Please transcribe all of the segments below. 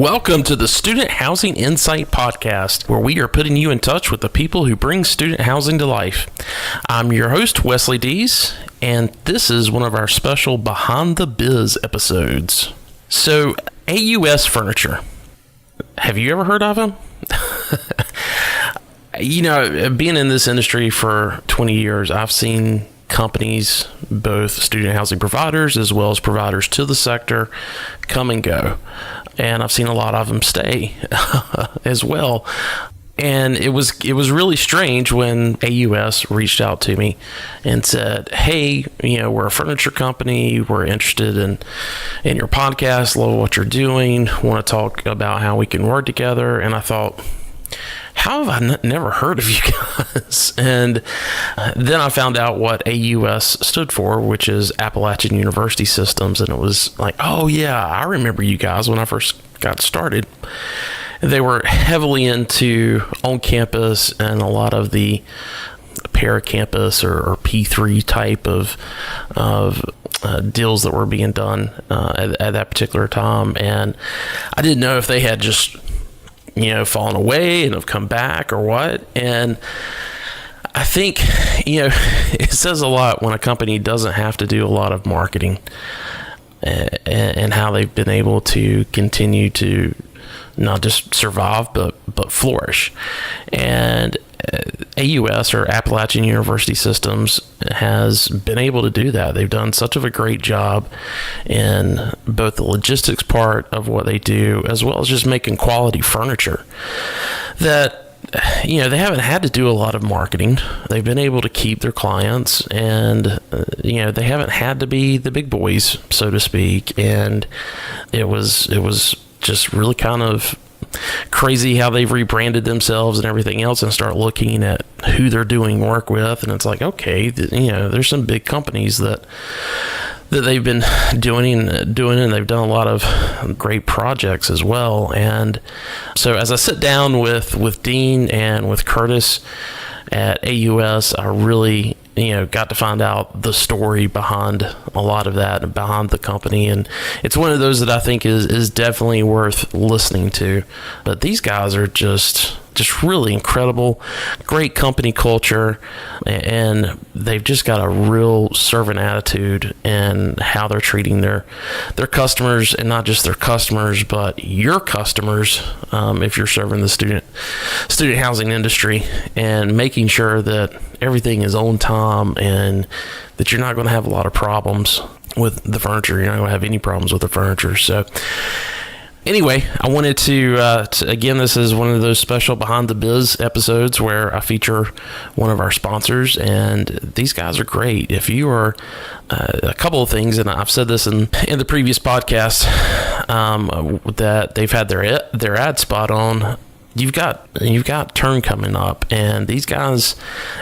Welcome to the Student Housing Insight Podcast, where we are putting you in touch with the people who bring student housing to life. I'm your host, Wesley Dees, and this is one of our special Behind the Biz episodes. So, AUS Furniture. Have you ever heard of them? You know, being in this industry for 20 years, I've seen companies, both student housing providers as well as providers to the sector, come and go. And I've seen a lot of them stay as well. And it was really strange when AUS reached out to me and said, "Hey, you know, we're a furniture company. We're interested in your podcast. Love what you're doing. Want to talk about how we can work together." And I thought, how have I never heard of you guys? And then I found out what AUS stood for, which is Appalachian University Systems. And it was like, oh yeah, I remember you guys when I first got started. They were heavily into on-campus and a lot of the para-campus or P3 type of deals that were being done at that particular time. And I didn't know if they had just fallen away and have come back or what. And I think, it says a lot when a company doesn't have to do a lot of marketing and how they've been able to continue to not just survive, but flourish. And AUS, or Appalachian University Systems, has been able to do that. They've done such of a great job in both the logistics part of what they do, as well as just making quality furniture, that they haven't had to do a lot of marketing. They've been able to keep their clients, and they haven't had to be the big boys, so to speak. And it was just really kind of crazy how they've rebranded themselves and everything else, and start looking at who they're doing work with. And it's like, okay, there's some big companies that they've been doing, and they've done a lot of great projects as well. And so as I sit down with Dean and with Curtis at AUS, I really got to find out the story behind a lot of that and behind the company. And it's one of those that I think is definitely worth listening to. But these guys are just really incredible, great company culture, and they've just got a real servant attitude in how they're treating their customers, and not just their customers, but your customers, if you're serving the student housing industry, and making sure that everything is on time and that you're not going to have a lot of problems with the furniture. You're not going to have any problems with the furniture. So anyway, I wanted to again, this is one of those special Behind the Biz episodes where I feature one of our sponsors, and these guys are great. If you are a couple of things, and I've said this in the previous podcast, that they've had their ad spot on. You've got turn coming up, and these guys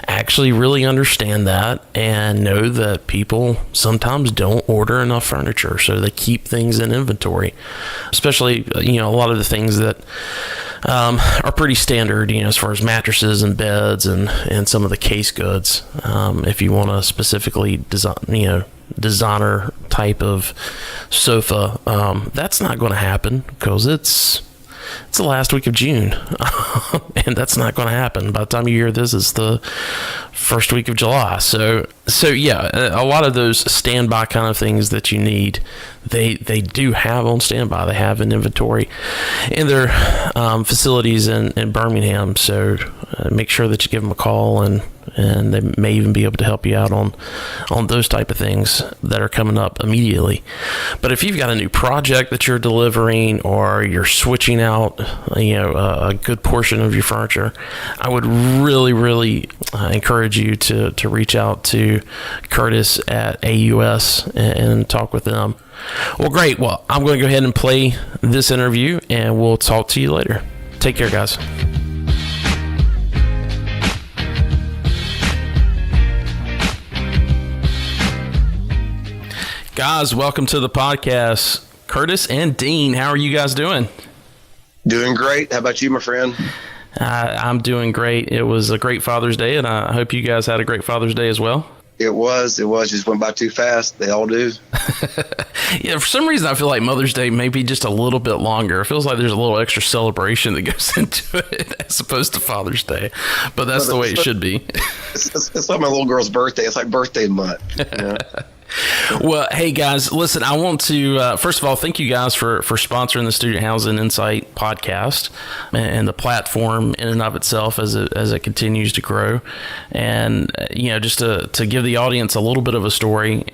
actually really understand that and know that people sometimes don't order enough furniture, so they keep things in inventory, especially a lot of the things that are pretty standard, as far as mattresses and beds and some of the case goods. If you want to specifically designer type of sofa, that's not going to happen because it's the last week of June, and that's not going to happen. By the time you hear this, it's the first week of July. So yeah, a lot of those standby kind of things that you need, they do have on standby. They have an inventory in their facilities in Birmingham. So make sure that you give them a call, and they may even be able to help you out on those type of things that are coming up immediately. But if you've got a new project that you're delivering, or you're switching out a good portion of your furniture, I would really, really encourage you to reach out to Curtis at AUS and talk with them. Well, great. Well, I'm going to go ahead and play this interview, and we'll talk to you later. Take care, guys. Guys, welcome to the podcast. Curtis and Dean, how are you guys doing? Doing great. How about you, my friend? I'm doing great. It was a great Father's Day, and I hope you guys had a great Father's Day as well. It was just went by too fast. They all do. Yeah, for some reason I feel like Mother's Day may be just a little bit longer. It feels like there's a little extra celebration that goes into it as opposed to Father's Day, but that's the way it should be. It's like my little girl's birthday. It's like birthday month. You know? Well, hey guys, listen, I want to first of all thank you guys for sponsoring the Student Housing Insight podcast and the platform in and of itself as it continues to grow. And just to give the audience a little bit of a story,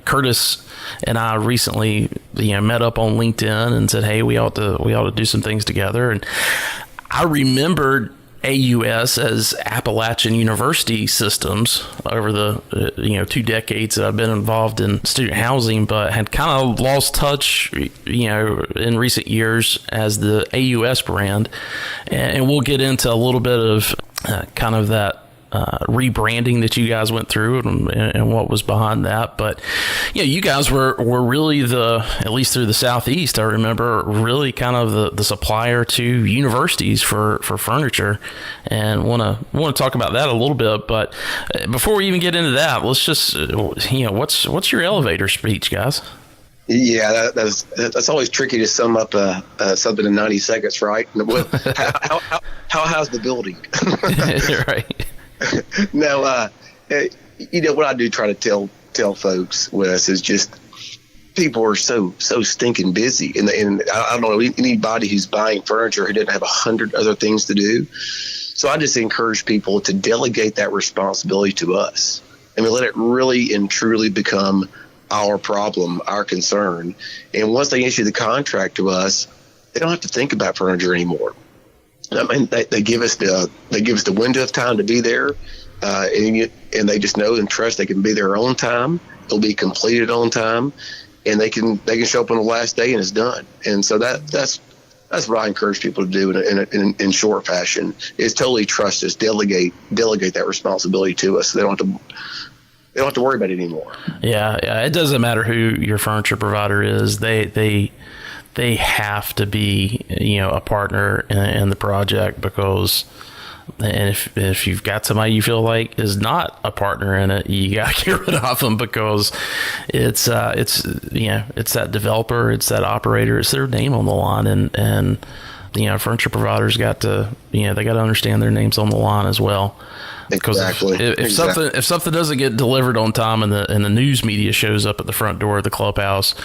Curtis and I recently met up on LinkedIn and said, hey, we ought to do some things together. And I remembered AUS as Appalachian University Systems over the 2 decades that I've been involved in student housing, but had kind of lost touch in recent years as the AUS brand. And we'll get into a little bit of kind of that rebranding that you guys went through and what was behind that. But you guys were really at least through the Southeast, I remember, really kind of the supplier to universities for furniture, and want to talk about that a little bit. But before we even get into that, let's just what's your elevator speech, guys? Yeah, that's always tricky to sum up something in 90 seconds, right? How's the building? Right. Now, what I do try to tell folks, Wes, is just people are so stinking busy, and I don't know anybody who's buying furniture who doesn't have 100 other things to do. So I just encourage people to delegate that responsibility to us. I mean, let it really and truly become our problem, our concern. And once they issue the contract to us, they don't have to think about furniture anymore. I mean, they give us the window of time to be there, and they just know and trust they can be there on time. It'll be completed on time, and they can show up on the last day and it's done. And so that's what I encourage people to do in short fashion, is totally trust us, delegate that responsibility to us. So they don't have to worry about it anymore. Yeah, it doesn't matter who your furniture provider is. They have to be, a partner in the project, because, and if you've got somebody you feel like is not a partner in it, you got to get rid of them, because it's that developer, it's that operator, it's their name on the line, and furniture providers got to, they got to understand their names on the line as well. Because exactly. If something doesn't get delivered on time and the news media shows up at the front door of the clubhouse,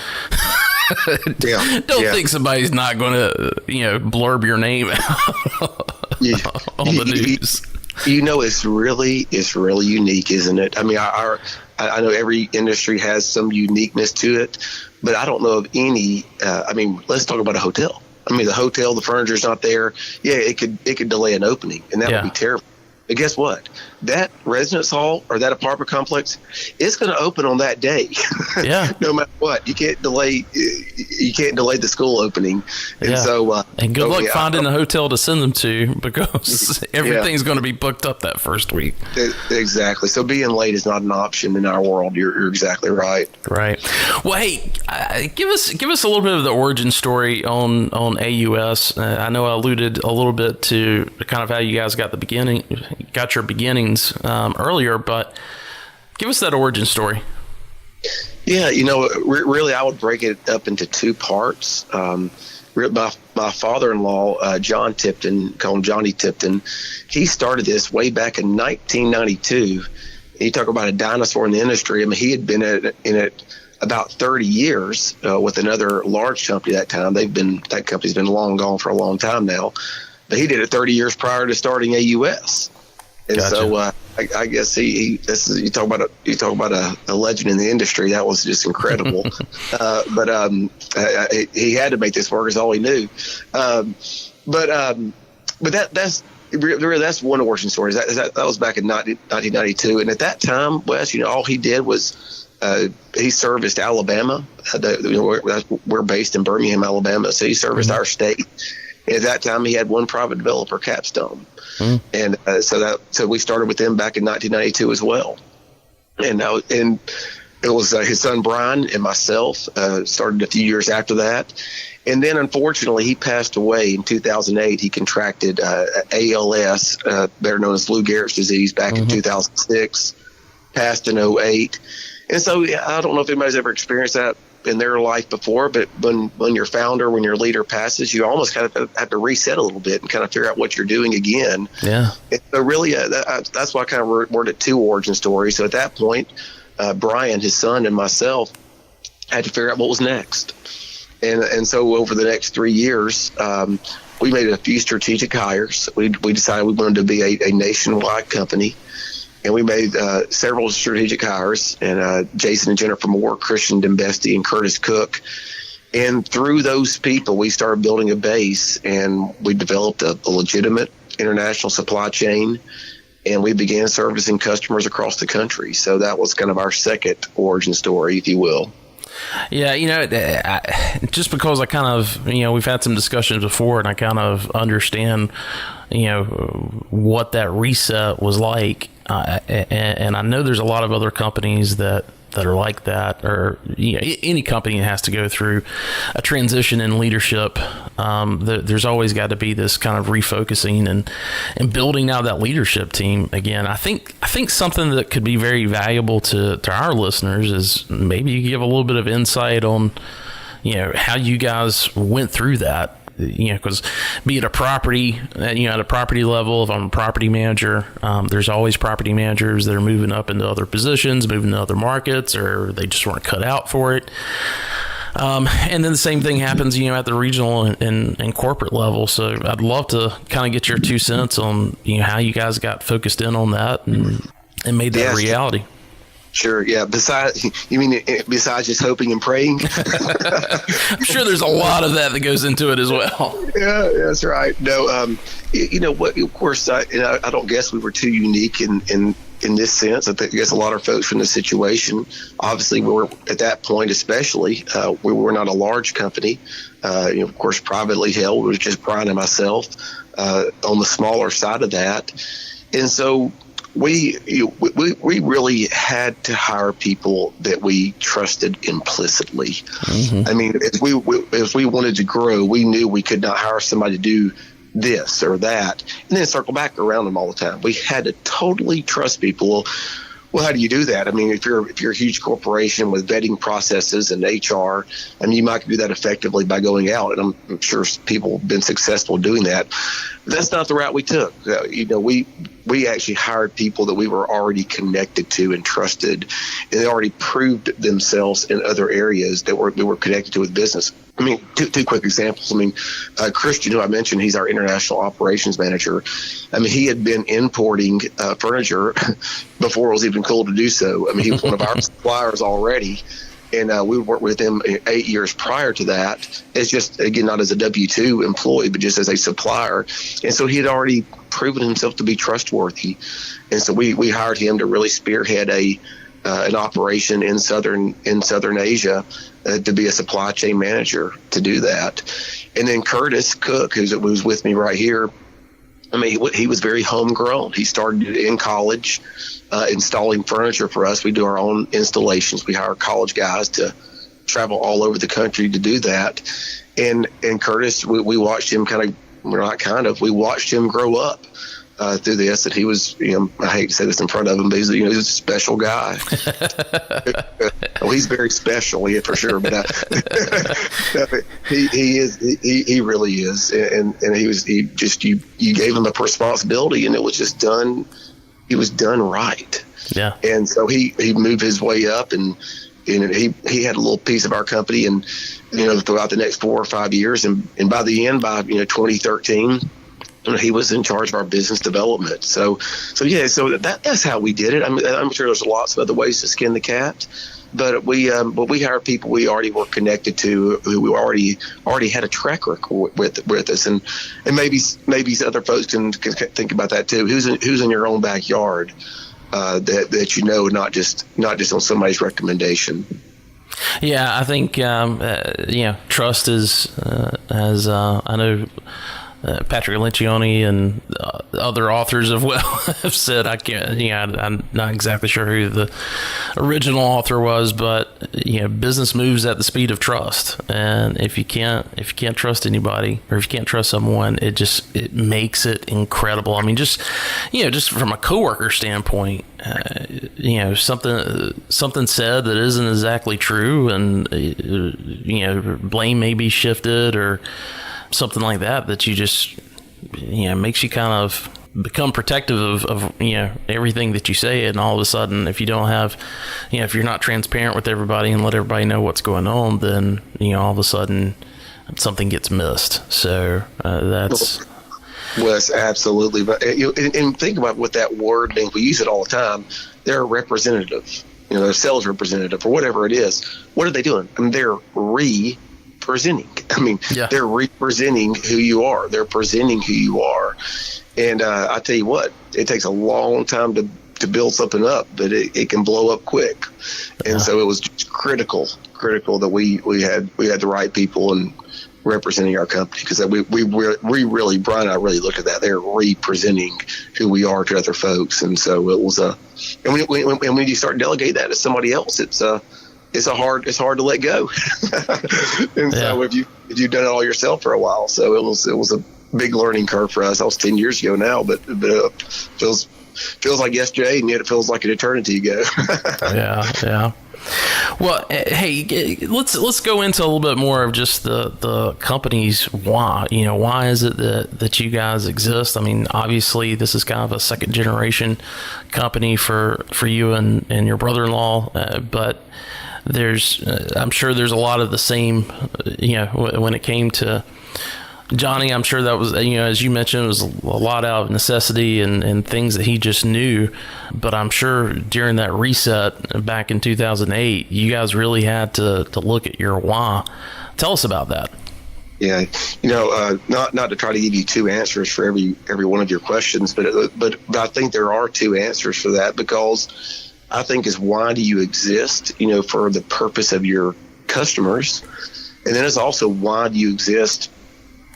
don't think somebody's not going to blurb your name on the news. It's really unique, isn't it? I mean, I know every industry has some uniqueness to it, but I don't know of any. Let's talk about a hotel. I mean, the hotel, the furniture's not there. Yeah, it could delay an opening, and that would be terrible. But guess what? That residence hall or that apartment complex, it's going to open on that day. Yeah. No matter what, you can't delay the school opening. And so, and good luck finding a hotel to send them to, because everything's going to be booked up that first week. Exactly. So being late is not an option in our world. You're exactly right. Right. Well, hey, give us a little bit of the origin story on AUS. I know I alluded a little bit to kind of how you guys got your beginnings earlier, but give us that origin story. Yeah, really, I would break it up into 2 parts. My father-in-law, John Tipton, call him Johnny Tipton, he started this way back in 1992. You talk about a dinosaur in the industry. I mean, he had been in it about 30 years with another large company at that time. That company's been long gone for a long time now, but he did it 30 years prior to starting AUS. And Gotcha. So I guess you talk about a legend in the industry. That was just incredible. But he had to make this work, is all he knew. But that's one origin story. That was back in 1992, and at that time, Wes, all he did was he serviced Alabama. We're based in Birmingham, Alabama, so he serviced our state. And at that time, he had one private developer, Capstone. And so we started with them back in 1992 as well. And it was his son Brian and myself started a few years after that. And then, unfortunately, he passed away in 2008. He contracted ALS, better known as Lou Gehrig's disease, back in 2006. passed in '08. And so I don't know if anybody's ever experienced that in their life before, but when your founder, when your leader passes, you almost kind of have to reset a little bit and kind of figure out what you're doing again. Yeah. And so really, that's why I kind of worded 2 origin stories. So at that point, Brian, his son, and myself had to figure out what was next. And so over the next 3 years, we made a few strategic hires. We decided we wanted to be a nationwide company. And we made several strategic hires, and Jason and Jennifer Moore, Christian Dembesti, and Curtis Cook. And through those people, we started building a base, and we developed a legitimate international supply chain, and we began servicing customers across the country. So that was kind of our second origin story, if you will. Yeah, just because I kind of, we've had some discussions before, and I kind of understand, what that reset was like. And I know there's a lot of other companies that are like that, or any company has to go through a transition in leadership. There's always got to be this kind of refocusing and building out that leadership team again. I think something that could be very valuable to our listeners is maybe you give a little bit of insight on how you guys went through that. Because be it a property, at a property level, if I'm a property manager, there's always property managers that are moving up into other positions, moving to other markets, or they just weren't cut out for it. And then the same thing happens, at the regional and corporate level. So I'd love to kind of get your 2 cents on, how you guys got focused in on that and made that a reality. Sure. Yeah. Besides just hoping and praying? I'm sure there's a lot of that goes into it as well. Yeah, that's right. No, of course, I don't guess we were too unique in this sense. I guess a lot of folks from the situation, obviously we were at that point, especially, we were not a large company, of course, privately held. It was just Brian and myself, on the smaller side of that. And so, we really had to hire people that we trusted implicitly. Mm-hmm. I mean, as we wanted to grow, we knew we could not hire somebody to do this or that and then circle back around them all the time. We had to totally trust people. Well, how do you do that? I mean, if you're a huge corporation with vetting processes and HR, you might do that effectively by going out, and I'm sure people have been successful doing that. But that's not the route we took. We actually hired people that we were already connected to and trusted, and they already proved themselves in other areas that we were connected to with business. I mean, two quick examples. Christian, who I mentioned, he's our international operations manager. He had been importing furniture before it was even cool to do so. He was one of our suppliers already. And we worked with him 8 years prior to that, as just, again, not as a W-2 employee, but just as a supplier. And so he had already proven himself to be trustworthy. And so we hired him to really spearhead an operation in southern Asia to be a supply chain manager to do that. And then Curtis Cook, who's with me right here, he was very homegrown. He started in college installing furniture for us. We do our own installations. We hire college guys to travel all over the country to do that. And Curtis, we watched him we watched him grow up through this. And he was, I hate to say this in front of him, but he's a special guy. Well, he's very special, yeah, for sure. But he really is. And you gave him a responsibility, and it was just done. He was done right. Yeah. And so he moved his way up, and he had a little piece of our company, and throughout the next 4 or 5 years, and by the end, by 2013. He was in charge of our business development. So that's how we did it. I'm sure there's lots of other ways to skin the cat, but we hired people we already were connected to, who we already had a track record with us, and maybe other folks can think about that too. Who's in your own backyard that not just on somebody's recommendation. Yeah, I think trust is as I know. Patrick Lencioni and other authors have have said. I can't, I'm not exactly sure who the original author was, but business moves at the speed of trust, and if you can't trust anybody, or if you can't trust someone, it makes it incredible. I mean, just from a coworker standpoint, something said that isn't exactly true, and blame may be shifted or something like that you just makes you kind of become protective of everything that you say. And all of a sudden, if you don't have if you're not transparent with everybody and let everybody know what's going on, then all of a sudden something gets missed. So that's Wes, absolutely. But and think about what that word means. We use it all the time. They're a representative, a sales representative or whatever it is. What are they doing? I mean, they're representing. They're representing who you are. They're presenting who you are. And I tell you what, it takes a long time to build something up, but it can blow up quick. And so it was just critical that we had the right people and representing our company, because we really, Brian and I really look at that. They're representing who we are to other folks. And so it was and when you start delegating that to somebody else, it's hard to let go. And so if you've done it all yourself for a while, so it was a big learning curve for us. That was 10 years ago now, but feels like yesterday, and yet it feels like an eternity ago. Yeah. Well, hey, let's go into a little bit more of just the company's why. Why is it that you guys exist? I mean, obviously, this is kind of a second generation company for you and your brother-in-law, but I'm sure there's a lot of the same, when it came to Johnny. I'm sure that was, as you mentioned, it was a lot out of necessity and things that he just knew. But I'm sure during that reset back in 2008, you guys really had to look at your why. Tell us about that. Yeah, not to try to give you two answers for every one of your questions, but I think there are two answers for that, because I think is, why do you exist? For the purpose of your customers, and then it's also, why do you exist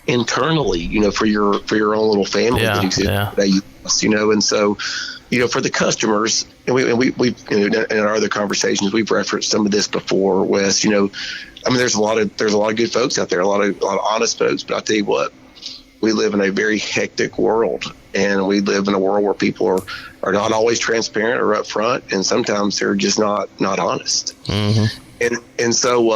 internally, for your own little family that exists today, and so, for the customers, and we in our other conversations, we've referenced some of this before, Wes. There's a lot of good folks out there, a lot of honest folks, but I tell you what, we live in a very hectic world, and we live in a world where people are not always transparent or upfront, and sometimes they're just not honest. Mm-hmm. And so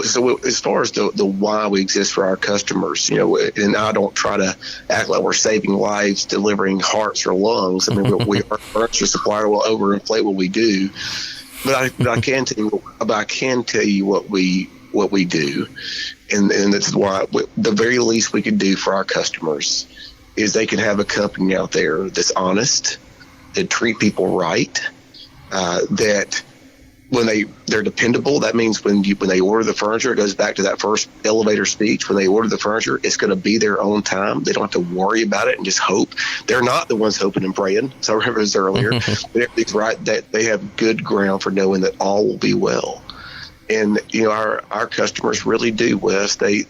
so as far as the why we exist for our customers, and I don't try to act like we're saving lives, delivering hearts or lungs. I mean, we are a furniture supplier. We'll overinflate what we do, but I can tell you what we do, and that's why the very least we could do for our customers is they can have a company out there that's honest, that treat people right, that when they're dependable. That means when they order the furniture, it goes back to that first elevator speech. When they order the furniture, it's going to be their own time. They don't have to worry about it and just hope. They're not the ones hoping and praying. So I remember this earlier. Everything's right. That they have good ground for knowing that all will be well. And our customers really do, Wes. They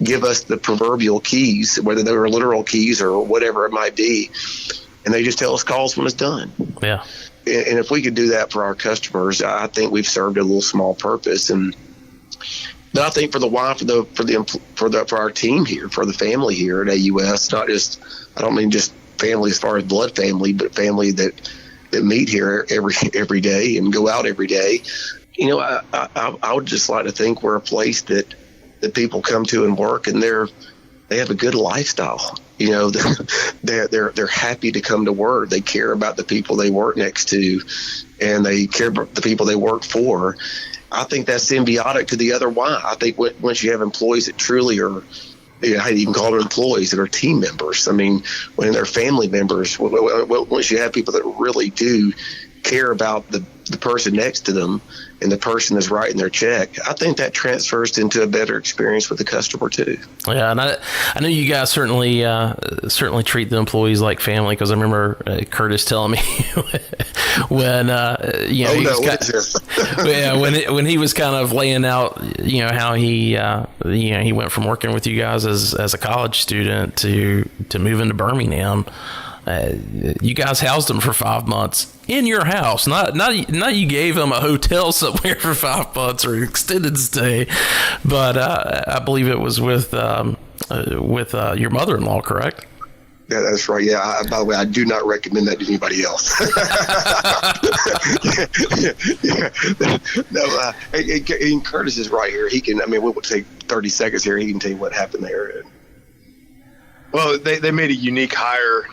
give us the proverbial keys, whether they were literal keys or whatever it might be, and they just tell us calls when it's done. Yeah. And if we could do that for our customers, I think we've served a little small purpose. But I think for the why, for our team here, for the family here at AUS, I don't mean just family as far as blood family, but family that meet here every day and go out every day. I would just like to think we're a place that people come to and work, and they have a good lifestyle. They're happy to come to work. They care about the people they work next to, and they care about the people they work for. I think that's symbiotic to the other why. I think once you have employees that truly are, how you can call them employees, that are team members. I mean, when they're family members, once you have people that really do care about the person next to them and the person that's writing their check, I think that transfers into a better experience with the customer too. Yeah, and I know you guys certainly treat the employees like family, because I remember Curtis telling me when when he was kind of laying out how he he went from working with you guys as a college student to move into Birmingham. You guys housed him for 5 months in your house. Not you gave him a hotel somewhere for 5 months or an extended stay, but I believe it was with your mother-in-law, correct? Yeah, that's right. Yeah. By the way, I do not recommend that to anybody else. No, and Curtis is right here. He can. I mean, we'll take 30 seconds here. He can tell you what happened there. Well, they made a unique hire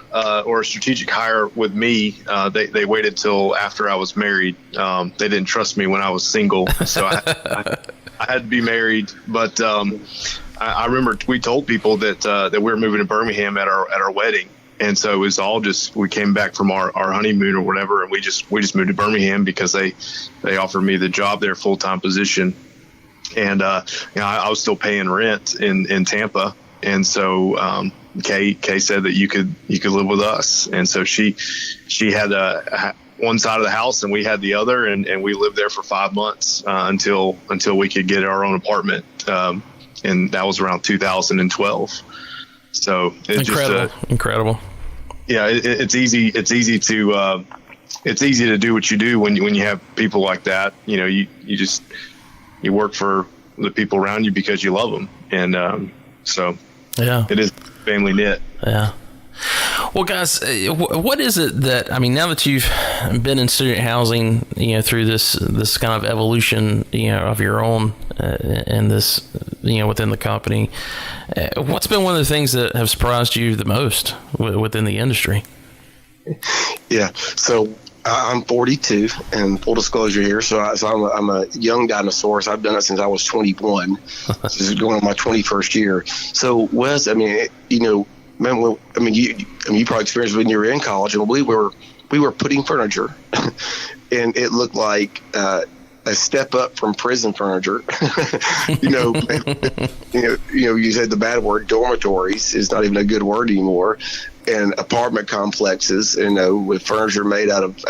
or a strategic hire with me. They waited till after I was married. They didn't trust me when I was single, so I had to be married. But I remember we told people that we were moving to Birmingham at our wedding, and so it was all just, we came back from our honeymoon or whatever, and we just moved to Birmingham because they offered me the job there, full-time position, and I was still paying rent in Tampa. And so Kay said that you could live with us, and so she had one side of the house and we had the other, and we lived there for 5 months until we could get our own apartment, and that was around 2012. So it's incredible. Yeah, it's easy to do what you do when you have people like that. You work for the people around you because you love them, and so. Yeah, it is family knit. Yeah. Well, guys, what is it that, I mean, now that you've been in student housing, through this kind of evolution, of your own, and this, within the company, what's been one of the things that have surprised you the most within the industry? Yeah. So I'm 42, and full disclosure here. So I'm a young dinosaur. So I've done it since I was 21. This is going on my 21st year. So Wes, I mean, you probably experienced when you were in college, and we were putting furniture, and it looked like a step up from prison furniture. You said the bad word, dormitories is not even a good word anymore. And apartment complexes, with furniture made out of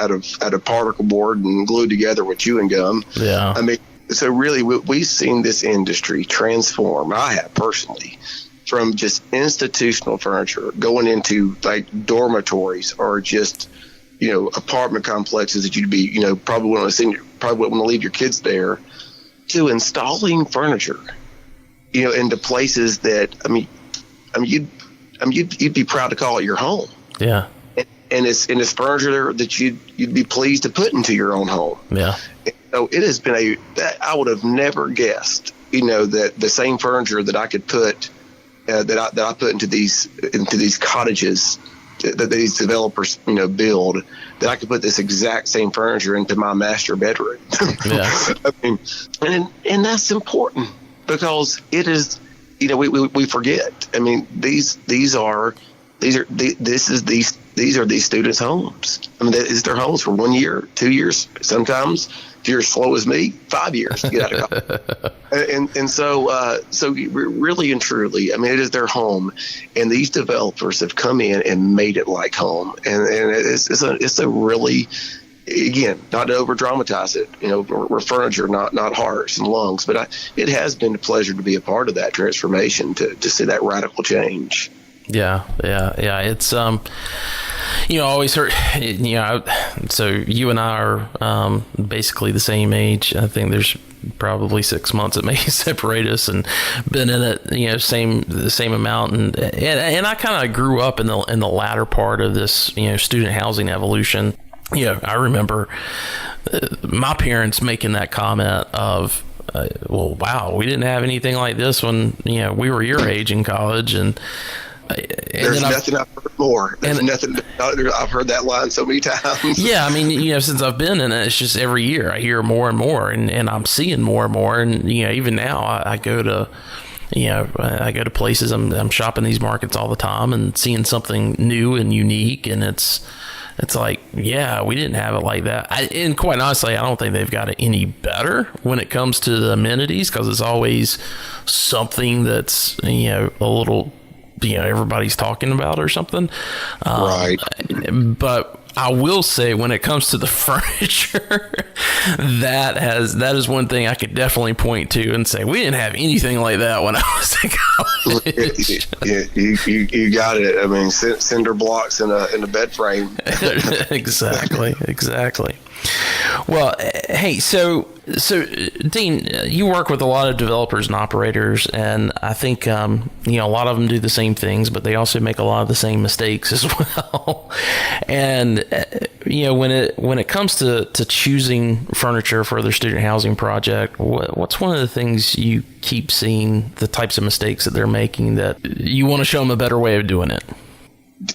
particle board and glued together with chewing gum. Yeah. I mean, so really, we've seen this industry transform. I have personally, from just institutional furniture going into like dormitories or just apartment complexes that you'd be probably want to leave your kids there, to installing furniture, into places that you'd be proud to call it your home. Yeah. And it's furniture that you'd be pleased to put into your own home. Yeah. So it has been I would have never guessed, that the same furniture that I could put that I put into these cottages that these developers build, that I could put this exact same furniture into my master bedroom. Yeah. I mean, and that's important, because it is. We forget. I mean, these are these students' homes. I mean, that is their homes for 1 year, 2 years, sometimes, if you're as slow as me, 5 years to get out of college. and so really and truly, I mean, it is their home, and these developers have come in and made it like home, and it's a really, again, not to over dramatize it, we're furniture, not hearts and lungs, but it has been a pleasure to be a part of that transformation, to see that radical change. Yeah. It's, I always heard, so you and I are basically the same age. I think there's probably 6 months that may separate us, and been in it, the same amount. And I kind of grew up in the latter part of this, student housing evolution. I remember my parents making that comment of, well, wow, we didn't have anything like this when, we were your age in college. And there's nothing I've heard more. I've heard that line so many times. Yeah, I mean, since I've been in it, it's just every year I hear more and more, and I'm seeing more and more. And, even now I go to, I go to places, I'm shopping these markets all the time and seeing something new and unique, and it's it's like, yeah, we didn't have it like that. And quite honestly, I don't think they've got it any better when it comes to the amenities, because it's always something that's, a little, everybody's talking about or something. Right. But I will say, when it comes to the furniture, that is one thing I could definitely point to and say, we didn't have anything like that when I was in college. Yeah, you got it. I mean, cinder blocks in a bed frame. Exactly. Well, hey, so Dean, you work with a lot of developers and operators, and I think a lot of them do the same things, but they also make a lot of the same mistakes as well. And when it comes to choosing furniture for their student housing project, what's one of the things you keep seeing, the types of mistakes that they're making, that you want to show them a better way of doing it?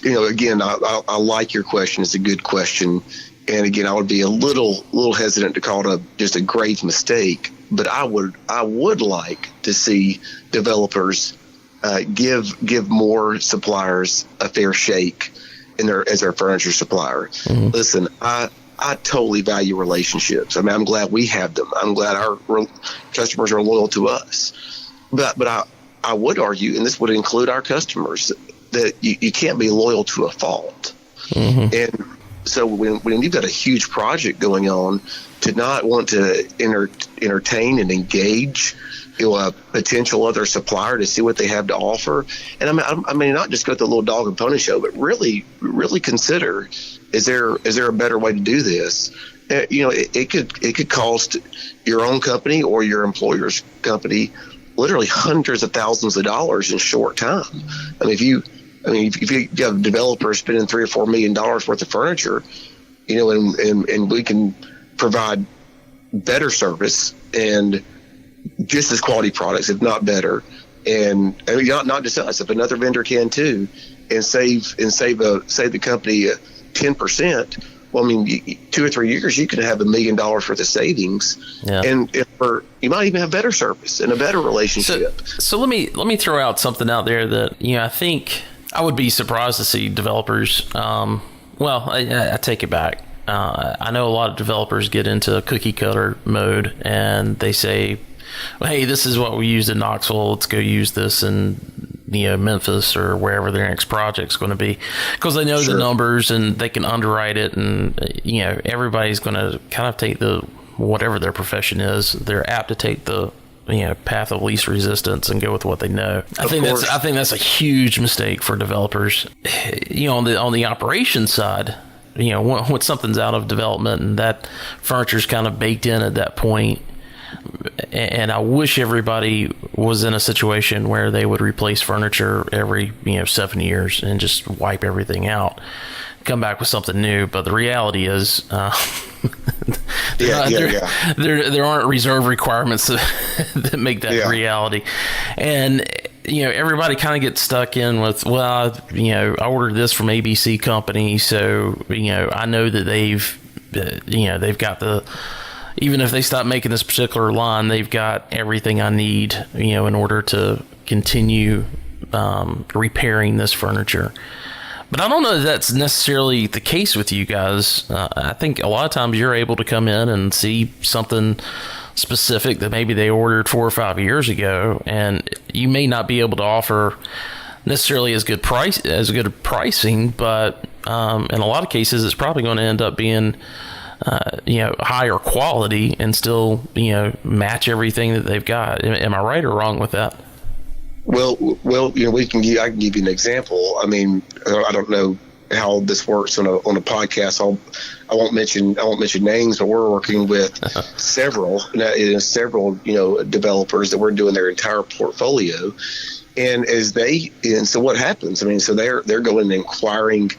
Again, I like your question. It's a good question. And again, I would be a little hesitant to call it just a grave mistake, but I would like to see developers give more suppliers a fair shake as their furniture supplier. Mm-hmm. Listen, I totally value relationships. I mean, I'm glad we have them. I'm glad our customers are loyal to us. But I would argue, and this would include our customers, that you can't be loyal to a fault. Mm-hmm. And so when you've got a huge project going on, to not want to entertain and engage a potential other supplier to see what they have to offer, and I mean not just go to the little dog and pony show, but really consider, is there a better way to do this? It could cost your own company or your employer's company literally hundreds of thousands of dollars in short time. I mean, if you have a developer spending $3 or $4 million worth of furniture, and we can provide better service and just as quality products, if not better, and not just us, if another vendor can too, and save the company 10%. Well, I mean, 2 or 3 years, you can have $1 million worth of savings, yeah. And you might even have better service and a better relationship. So let me throw out something out there that I think I would be surprised to see developers. I take it back. I know a lot of developers get into a cookie cutter mode, and they say, well, hey, this is what we used in Knoxville. Let's go use this in Memphis or wherever their next project's going to be, because they know the numbers and they can underwrite it, and everybody's going to kind of take whatever their profession is. They're apt to take the path of least resistance and go with what they know. I think that's a huge mistake for developers. On the operations side, when something's out of development and that furniture's kind of baked in at that point, and I wish everybody was in a situation where they would replace furniture every 7 years and just wipe everything out, come back with something new. But the reality is, there aren't reserve requirements that make that reality. And everybody kind of gets stuck in with, well, I ordered this from ABC company, so I know that they've got even if they stop making this particular line, they've got everything I need, in order to continue repairing this furniture. But I don't know that that's necessarily the case with you guys. I think a lot of times you're able to come in and see something specific that maybe they ordered 4 or 5 years ago, and you may not be able to offer necessarily as good pricing, but in a lot of cases it's probably going to end up being higher quality and still match everything that they've got. Am I right or wrong with that? Well, I can give you an example. I mean, I don't know how this works on a podcast. I won't mention names, but we're working with several developers that we're doing their entire portfolio. And so what happens? I mean, so they're going and inquiring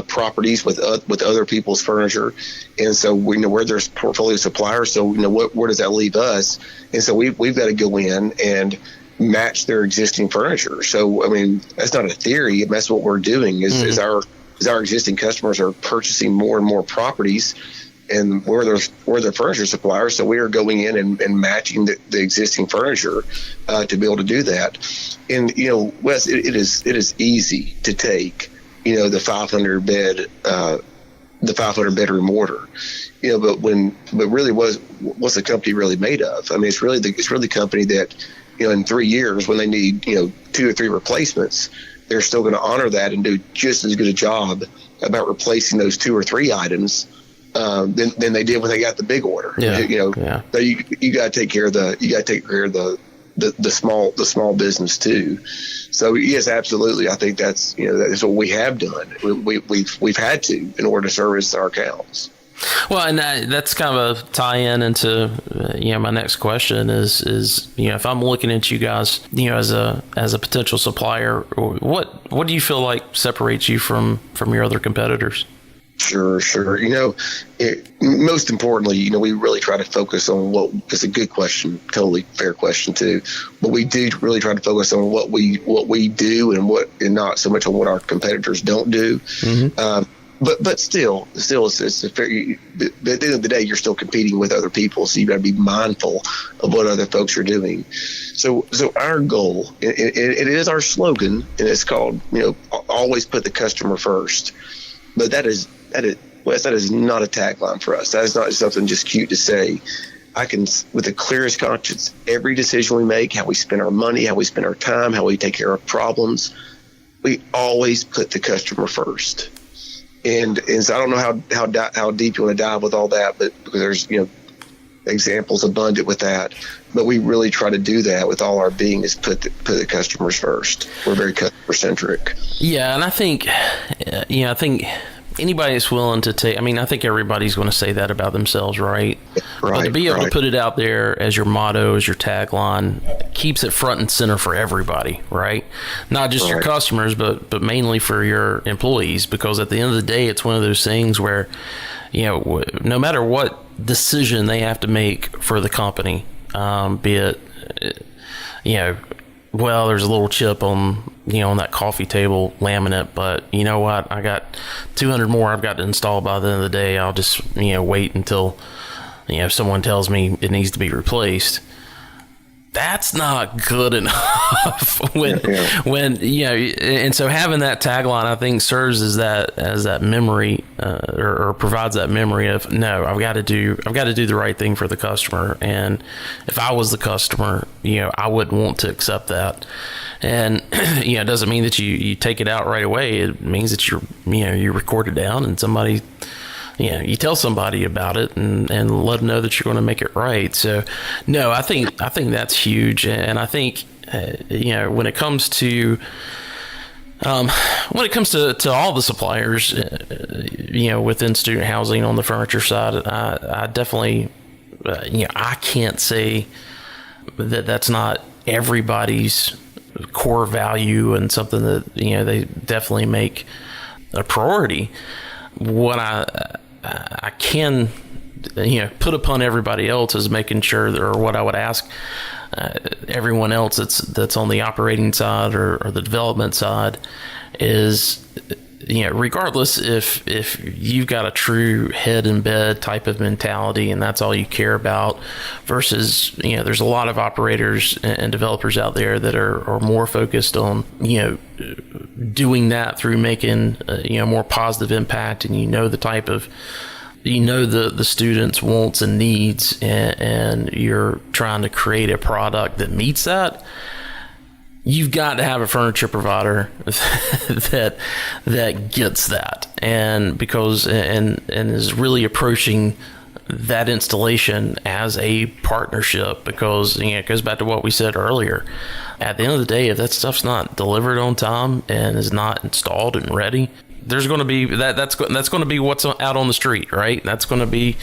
properties with other people's furniture, and so we know where there's portfolio suppliers. So where does that leave us? And so we've got to go in and match their existing furniture. So I mean, that's not a theory. That's what we're doing. Is our existing customers are purchasing more and more properties, and we're their furniture suppliers. So we are going in and matching the existing furniture to be able to do that. And Wes, it is easy to take the 500 bed the 500 bedroom order, but really what's the company really made of? I mean, it's really the company that, in 3 years when they need, 2 or 3 replacements, they're still going to honor that and do just as good a job about replacing those 2 or 3 items than they did when they got the big order. So you got to take care of the small business too. So yes, absolutely. I think that's what we have done. We've had to in order to service our accounts. Well, and that's kind of a tie-in into my next question is if I'm looking at you guys as a potential supplier, what do you feel like separates you from your other competitors? Sure. Most importantly, we really try to focus on what is a good question, totally fair question too. But we do really try to focus on what we do and not so much on what our competitors don't do. Mm-hmm. But still, it's a fair. At the end of the day, you're still competing with other people, so you got to be mindful of what other folks are doing. So our goal, and it is our slogan, and it's called, always put the customer first. But that is not a tagline for us. That is not something just cute to say. I can, with the clearest conscience, every decision we make, how we spend our money, how we spend our time, how we take care of problems, we always put the customer first. And so I don't know how deep you want to dive with all that, but because there's examples abundant with that. But we really try to do that with all our being, is put the customers first. We're very customer centric. Yeah, and I think anybody that's willing to take, I think everybody's going to say that about themselves, right? But to be able to put it out there as your motto, as your tagline, keeps it front and center for everybody, right? Not just your customers, but mainly for your employees, because at the end of the day, it's one of those things where, no matter what decision they have to make for the company, be it, well, there's a little chip on that coffee table laminate, but you know what? I got 200 more I've got to install by the end of the day. I'll just, wait until, someone tells me it needs to be replaced. That's not good enough when and so having that tagline, I think, serves as that memory, or provides that memory of, no, I've got to do the right thing for the customer. And if I was the customer, I wouldn't want to accept that. And it doesn't mean that you take it out right away. It means that you record it down, and somebody, you tell somebody about it and let them know that you're going to make it right. So, no, I think that's huge. And I think, when it comes to all the suppliers, within student housing on the furniture side, I definitely, I can't say that that's not everybody's core value and something that, they definitely make a priority. What I can, put upon everybody else is making sure that, or what I would ask everyone else that's on the operating side or the development side is, regardless if you've got a true head in bed type of mentality and that's all you care about, versus, there's a lot of operators and developers out there that are more focused on, doing that through making, more positive impact, and the type of, the students' wants and needs, and you're trying to create a product that meets that. You've got to have a furniture provider that gets that, and because and is really approaching that installation as a partnership, because it goes back to what we said earlier. At the end of the day, if that stuff's not delivered on time and is not installed and ready, there's going to be that's going to be what's out on the street, right? That's going to be,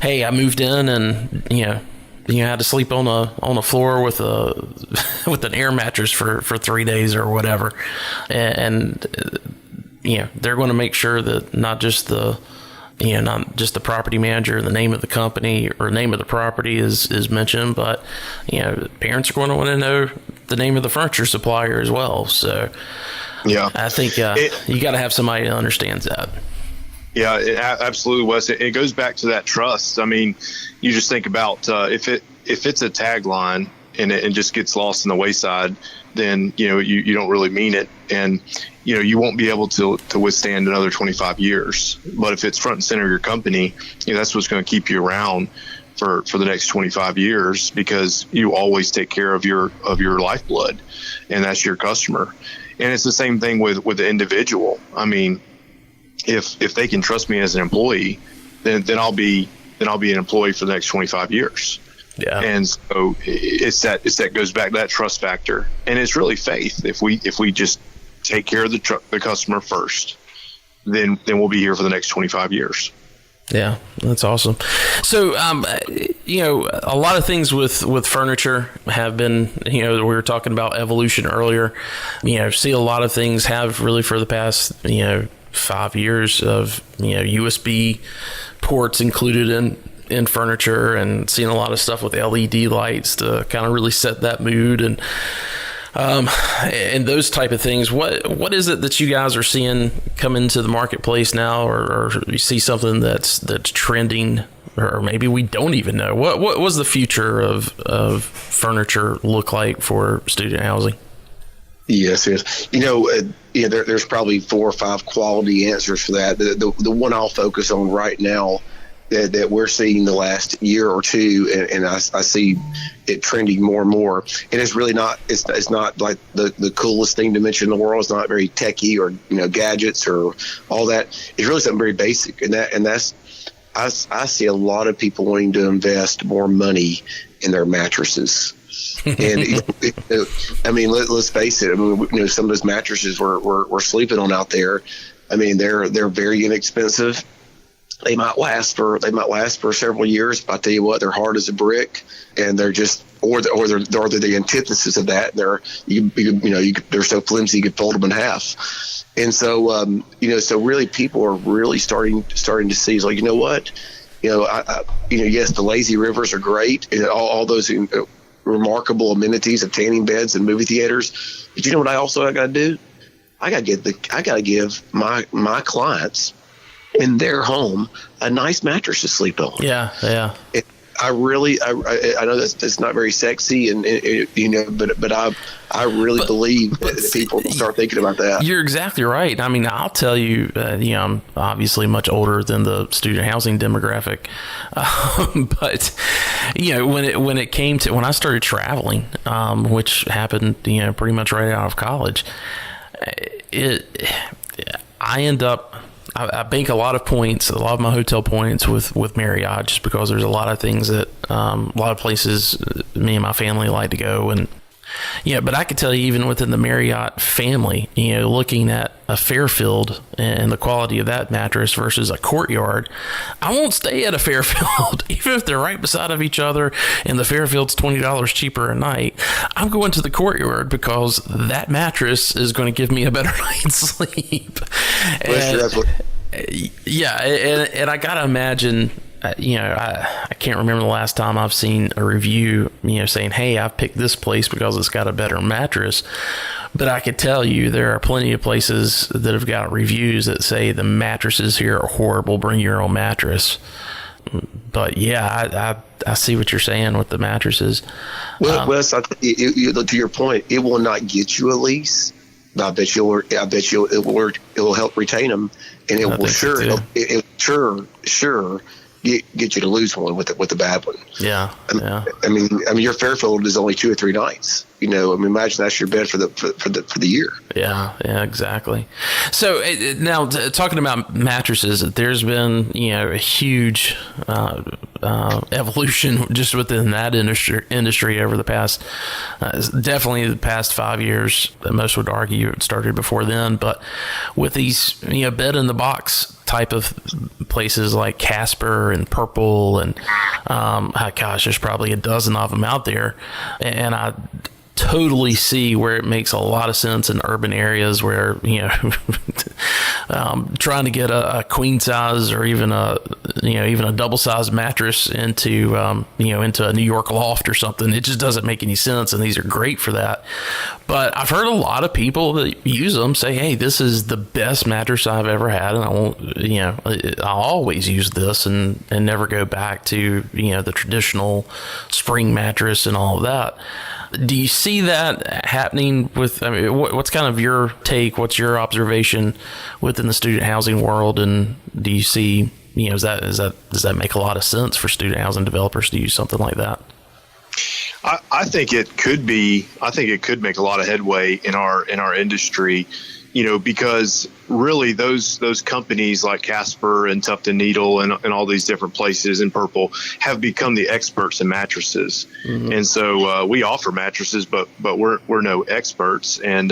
hey, I moved in and you had to sleep on a floor with an air mattress for 3 days or whatever, and they're going to make sure that not just the property manager, the name of the company or name of the property is mentioned, but parents are going to want to know the name of the furniture supplier as well. So yeah, I think you got to have somebody that understands that. Yeah, absolutely, Wes. It goes back to that trust. I mean, you just think about if it's a tagline and it just gets lost in the wayside, then you don't really mean it. And you won't be able to withstand another 25 years. But if it's front and center of your company, that's what's going to keep you around for the next 25 years, because you always take care of your lifeblood, and that's your customer. And it's the same thing with the individual. I mean, if they can trust me as an employee, then I'll be an employee for the next 25 years. Yeah. And so it's that goes back to that trust factor, and it's really faith. If we just take care of the customer first, then we'll be here for the next 25 years. Yeah, that's awesome. So, a lot of things with furniture have been, we were talking about evolution earlier. See a lot of things have really for the past, 5 years of, USB ports included in furniture, and seeing a lot of stuff with LED lights to kind of really set that mood and those type of things. What is it that you guys are seeing come into the marketplace now, or you see something that's trending, or maybe we don't even know? What was the future of furniture look like for student housing? Yes. There's probably 4 or 5 quality answers for that. The one I'll focus on right now that we're seeing the last year or two, and I see it trending more and more. And it's really not, it's not like the coolest thing to mention in the world. It's not very techy or, gadgets or all that. It's really something very basic. And that's, I see a lot of people wanting to invest more money in their mattresses. And let's face it. Some of those mattresses we're sleeping on out there, they're very inexpensive. They might last for several years. But I tell you what, they're hard as a brick, and they're just, or they're the antithesis of that. They're so flimsy you could fold them in half. And so so really people are really starting to see, like, what, yes, the lazy rivers are great, and all those remarkable amenities of tanning beds and movie theaters. But you know what I also got to do? I got to give my clients in their home a nice mattress to sleep on. Yeah. I know that's not very sexy, but I really believe that people start thinking about that. You're exactly right. I'll tell you, I'm obviously much older than the student housing demographic, but when I started traveling, which happened, pretty much right out of college, I bank a lot of points, a lot of my hotel points with Marriott, just because there's a lot of things that, a lot of places me and my family like to go. And but I could tell you, even within the Marriott family, looking at a Fairfield and the quality of that mattress versus a Courtyard, I won't stay at a Fairfield, even if they're right beside of each other and the Fairfield's $20 cheaper a night. I'm going to the Courtyard because that mattress is going to give me a better night's sleep. And I gotta imagine, I can't remember the last time I've seen a review, saying, hey, I've picked this place because it's got a better mattress. But I could tell you there are plenty of places that have got reviews that say the mattresses here are horrible, bring your own mattress. But I see what you're saying with the mattresses. Well, Wes, to your point, it will not get you a lease. I bet it will help retain them, and it will sure get you to lose one with the bad one. Yeah. Your Fairfield is only 2 or 3 nights. Imagine that's your bed for the year. Yeah, exactly. So now talking about mattresses, there's been a huge evolution just within that industry over the past, definitely the past 5 years. Most would argue it started before then, but with these bed in the box type of places like Casper and Purple and there's probably a dozen of them out there, and I totally see where it makes a lot of sense in urban areas where trying to get a queen size or even a double size mattress into a New York loft or something, it just doesn't make any sense, and these are great for that. But I've heard a lot of people that use them say, hey, this is the best mattress I've ever had, and I'll always use this and never go back to the traditional spring mattress and all of that. Do you see that happening with, I mean, what's kind of your take? What's your observation within the student housing world? And do you see, does that make a lot of sense for student housing developers to use something like that? I think it could make a lot of headway in our industry, because really those companies like Casper and Tufton Needle and all these different places in Purple have become the experts in mattresses. Mm-hmm. And so we offer mattresses, but we're no experts, and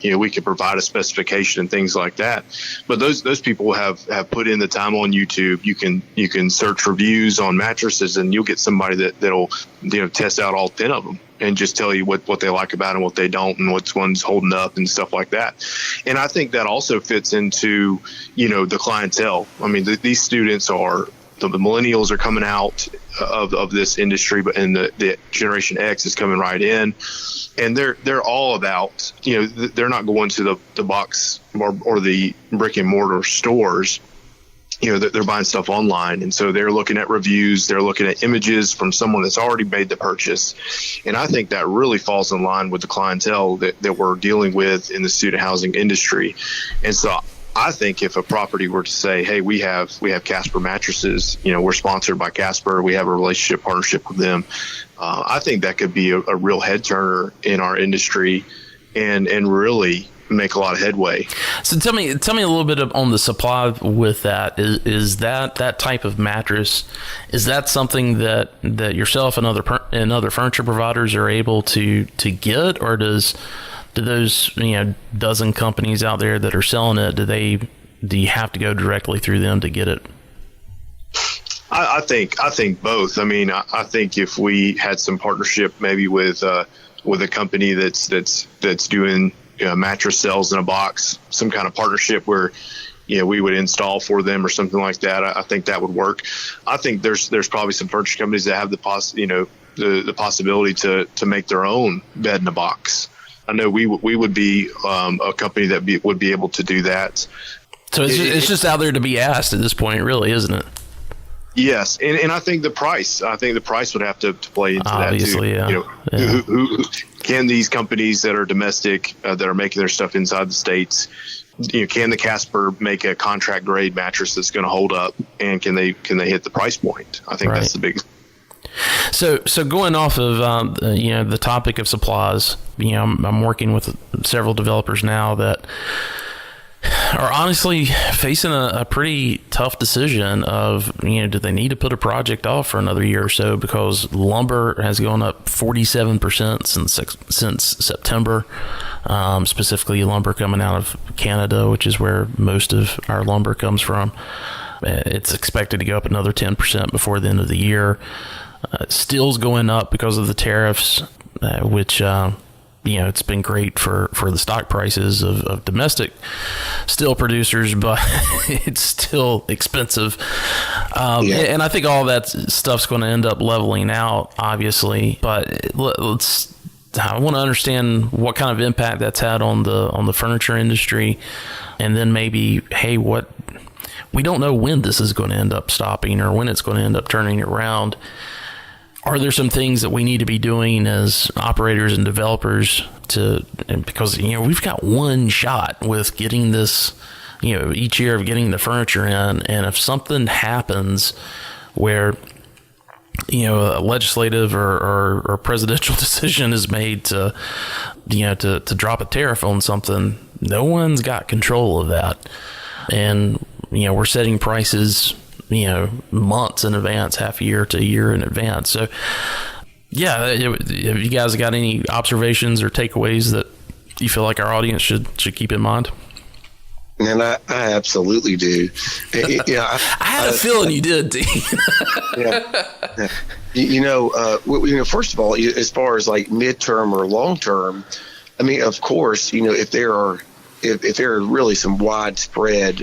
we can provide a specification and things like that. But those people have put in the time on YouTube. You can search reviews on mattresses, and you'll get somebody that'll test out all 10 of them and just tell you what they like about it and what they don't, and which one's holding up and stuff like that. And I think that also fits into, the clientele. I mean, these students are, the millennials are coming out of this industry, and the Generation X is coming right in, and they're all about, they're not going to the box or the brick and mortar stores. They're buying stuff online. And so they're looking at reviews, they're looking at images from someone that's already made the purchase. And I think that really falls in line with the clientele that we're dealing with in the student housing industry. And so I think if a property were to say, hey, we have Casper mattresses, we're sponsored by Casper, we have a relationship partnership with them, I think that could be a real head turner in our industry and really make a lot of headway. So tell me a little bit on the supply with that. Is that type of mattress, is that something that yourself and other furniture providers are able to get, or do those dozen companies out there that are selling it, do you have to go directly through them to get it? I think both. I mean, I think if we had some partnership maybe with a company that's doing mattress sales in a box, some kind of partnership where we would install for them or something like that, I think that would work. I think there's probably some furniture companies that have the possibility to make their own bed in a box. I know we would be a company that would be able to do that. So it's just out there to be asked at this point, really, isn't it? Yes, and I think the price would have to play into obviously, that too. Yeah. Who can these companies that are domestic that are making their stuff inside the states? Can the Casper make a contract grade mattress that's going to hold up, and can they hit the price point? I think that's the biggest. So going off of the topic of supplies, I'm working with several developers now that are honestly facing a pretty tough decision of, do they need to put a project off for another year or so, because lumber has gone up 47% since September, specifically lumber coming out of Canada, which is where most of our lumber comes from. It's expected to go up another 10% before the end of the year. Steel's going up because of the tariffs, which it's been great for the stock prices of domestic steel producers, but it's still expensive. And I think all that stuff's going to end up leveling out, obviously. But I want to understand what kind of impact that's had on the furniture industry, and then maybe, hey, we don't know when this is going to end up stopping or when it's going to end up turning around. Are there some things that we need to be doing as operators and developers because we've got one shot with getting this, each year of getting the furniture in, and if something happens where a legislative or presidential decision is made to drop a tariff on something, no one's got control of that, and we're setting prices months in advance, half a year to a year in advance. So yeah, have you guys got any observations or takeaways that you feel like our audience should keep in mind? And I absolutely do. I had a feeling you did, Dean. Yeah. First of all, as far as like midterm or long term, I mean, of course, if there are really some widespread,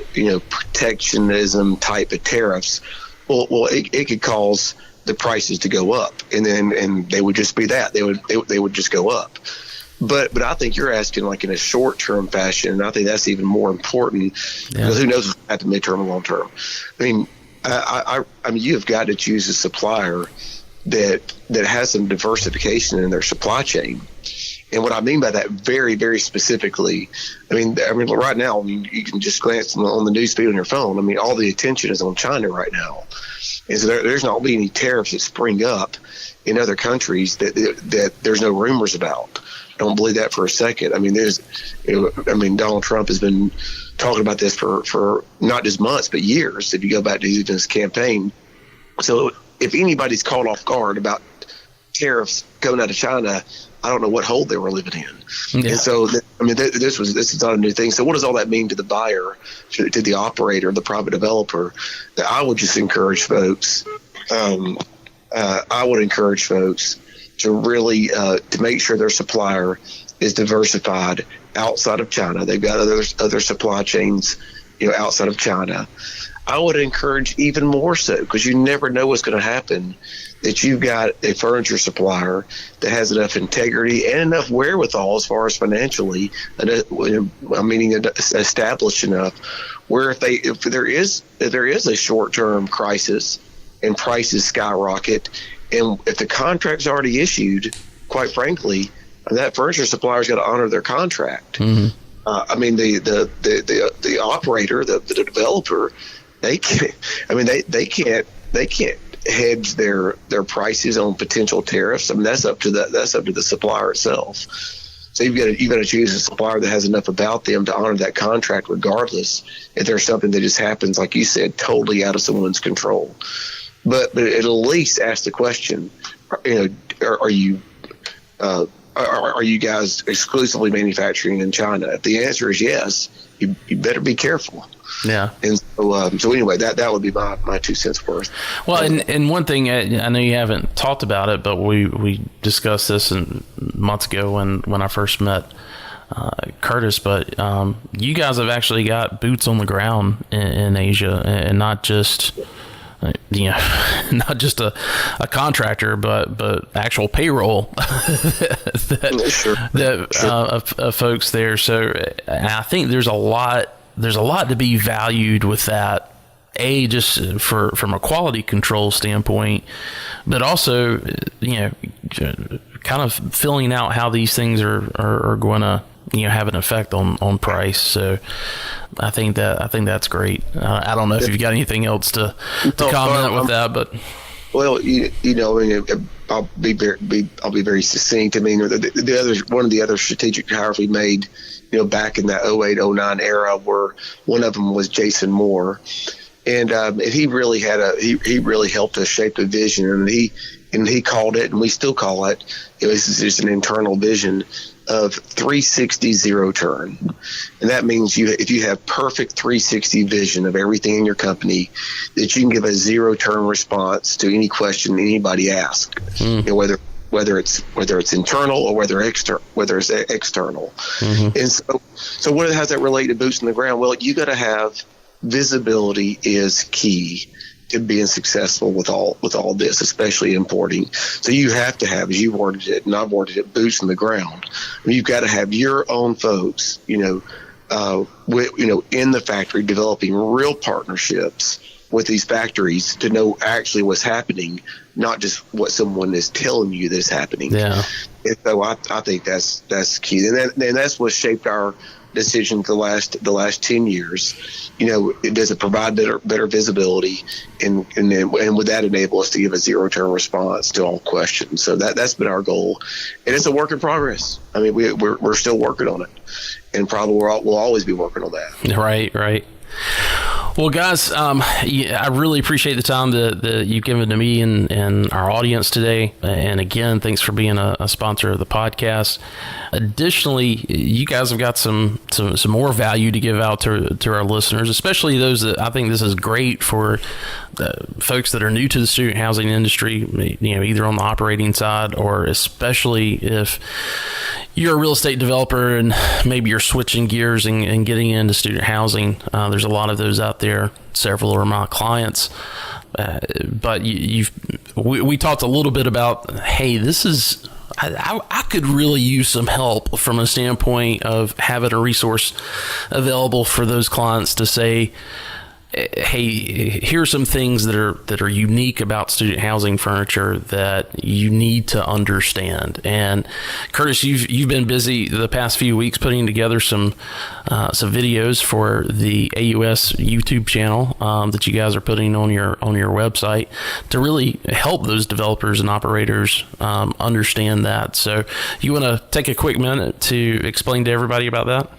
protectionism type of tariffs, well, it could cause the prices to go up, and they would just be that they would just go up. But I think you're asking like in a short term fashion, and I think that's even more important because who knows at the midterm and long term. I mean, I mean, you've got to choose a supplier that has some diversification in their supply chain. And what I mean by that very, very specifically, I mean right now, you can just glance on the news feed on your phone. I mean, all the attention is on China right now. And so there's not be any tariffs that spring up in other countries that there's no rumors about. I don't believe that for a second. I mean, Donald Trump has been talking about this for not just months, but years, if you go back to even his campaign. So if anybody's caught off guard about tariffs coming out of China, I don't know what hole they were living in. Yeah. And so, this is not a new thing. So what does all that mean to the buyer, to the operator, the private developer? That I would just encourage folks. I would encourage folks to really to make sure their supplier is diversified outside of China. They've got other supply chains, outside of China. I would encourage even more so, because you never know what's going to happen, that you've got a furniture supplier that has enough integrity and enough wherewithal as far as financially, meaning established enough, where if there is a short-term crisis and prices skyrocket, and if the contract's already issued, quite frankly, that furniture supplier's got to honor their contract. Mm-hmm. The operator, the developer, they can't hedge their prices on potential tariffs. I mean, that's up to the supplier itself. So you've got to choose a supplier that has enough about them to honor that contract, regardless if there's something that just happens, like you said, totally out of someone's control. But it'll at least ask the question: are you guys exclusively manufacturing in China? If the answer is yes, you better be careful. Yeah. And so anyway, that would be my 2 cents worth. Well, and one thing, I know you haven't talked about it, but we discussed this months ago when I first met Curtis, but you guys have actually got boots on the ground in Asia, and not just not just a contractor, but actual payroll of folks there. So I think there's a lot to be valued with that. Just from a quality control standpoint, but also kind of filling out how these things are going to have an effect on price. So I think that's great. I don't know if you've got anything else to comment with that, but well, I'll be very succinct. I mean, one of the other strategic hires we made, back in that 08-09 era, where one of them was Jason Moore, and he really he really helped us shape a vision, and he called it, and we still call it. This is just an internal vision of 360 zero turn. And that means if you have perfect 360 vision of everything in your company, that you can give a zero turn response to any question anybody asks, whether it's internal or whether it's external. Mm-hmm. And so how does that relate to boots on the ground? Well, you got to have visibility is key to being successful with all this, especially importing. So you have to have, as you worded it, and I've worded it, boots on the ground. I mean, you've got to have your own folks, in the factory, developing real partnerships with these factories to know actually what's happening, not just what someone is telling you that's happening. Yeah. And so I think that's key, and that's what shaped our decision the last 10 years. Does it provide better visibility, and would that enable us to give a zero turn response to all questions? So that's been our goal, and it's a work in progress. I mean, we're still working on it, and probably we'll always be working on that. Right. Well, guys, I really appreciate the time that you've given to me and our audience today. And again, thanks for being a sponsor of the podcast. Additionally, you guys have got some more value to give out to our listeners, especially those that I think this is great for the folks that are new to the student housing industry, either on the operating side, or especially if you're a real estate developer and maybe you're switching gears and getting into student housing. There's a lot of those out there. Several are my clients. But we talked a little bit about, hey, this is, I could really use some help from a standpoint of having a resource available for those clients to say, hey, here's some things that are unique about student housing furniture that you need to understand. And Curtis, you've been busy the past few weeks putting together some videos for the AUS YouTube channel that you guys are putting on your website to really help those developers and operators understand that. So you want to take a quick minute to explain to everybody about that?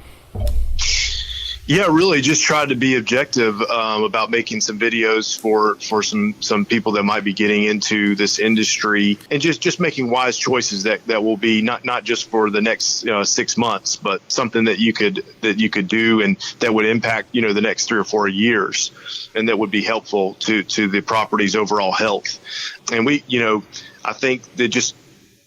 Yeah, really just tried to be objective about making some videos for some people that might be getting into this industry, and just making wise choices that will be not just for the next 6 months, but something that you could do and that would impact the next 3 or 4 years, and that would be helpful to the property's overall health. And I think that just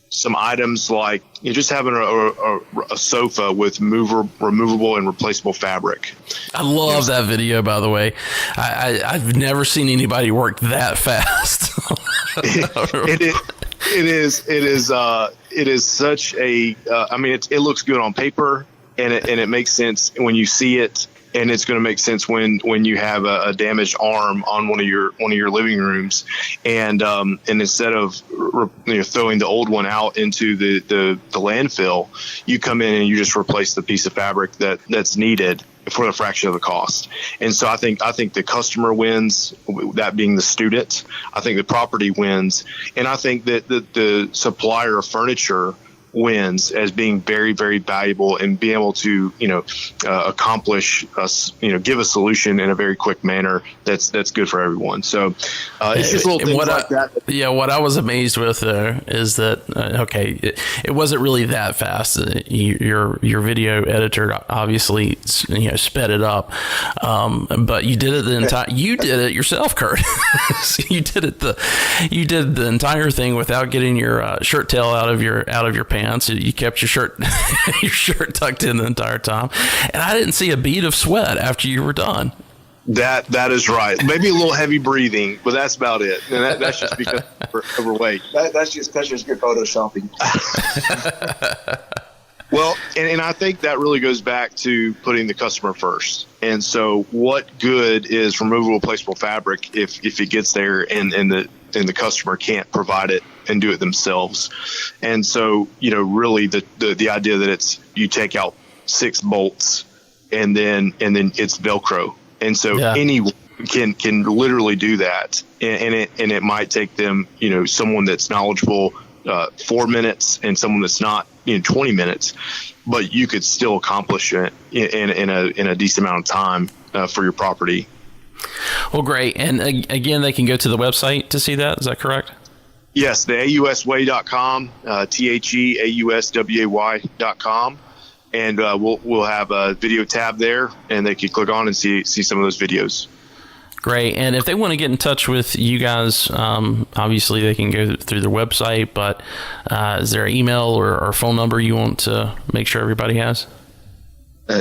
some items like just having a sofa with removable and replaceable fabric. I love that video, by the way. I've never seen anybody work that fast. It is such a. It looks good on paper, and it makes sense when you see it. And it's going to make sense when you have a damaged arm on one of your living rooms, and instead of throwing the old one out into the landfill, you come in and you just replace the piece of fabric that's needed for a fraction of the cost. And so I think the customer wins, that being the student. I think the property wins, and I think that the supplier of furniture wins as being very, very valuable and being able to accomplish give a solution in a very quick manner that's good for everyone. So it's just little things like that. Yeah, what I was amazed with though is that it wasn't really that fast. Your video editor obviously sped it up, but you did it you did it yourself, Kurt. You did the entire thing without getting your shirt tail out of your pants. You kept your shirt tucked in the entire time, and I didn't see a bead of sweat after you were done. That is right. Maybe a little heavy breathing, but that's about it. And that's just because we're overweight. That's just good photoshopping. Well, and I think that really goes back to putting the customer first. And so what good is removable replaceable fabric if it gets there and the customer can't provide it and do it themselves? And so, really the idea that it's you take out 6 bolts and then it's Velcro. And so anyone can literally do that. And it might take them, someone that's knowledgeable 4 minutes and someone that's not 20 minutes, but you could still accomplish it in a decent amount of time for your property. Well, great. And again, they can go to the website to see that. Is that correct? Yes, the AUSway.com, THEAUSWAY.com. And we'll have a video tab there, and they can click on and see some of those videos. Great. And if they want to get in touch with you guys, obviously they can go through their website, but is there an email or phone number you want to make sure everybody has?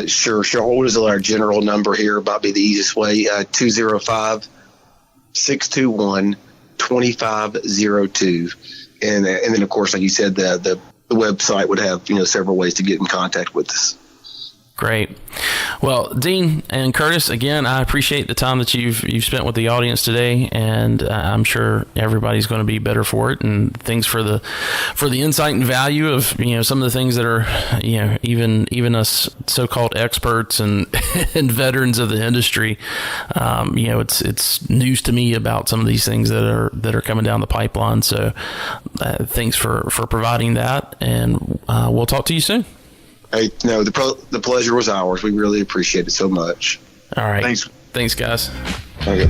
Sure. What is our general number here? Might be the easiest way. 205-621-2502. And then, of course, like you said, the website would have several ways to get in contact with us. Great. Well, Dean and Curtis, again, I appreciate the time that you've spent with the audience today, and I'm sure everybody's going to be better for it. And thanks for the insight and value of some of the things that are even us so-called experts and and veterans of the industry. It's news to me about some of these things that are coming down the pipeline. So thanks for providing that, and we'll talk to you soon. Hey, no, the pleasure was ours. We really appreciate it so much. All right. Thanks, guys. Okay.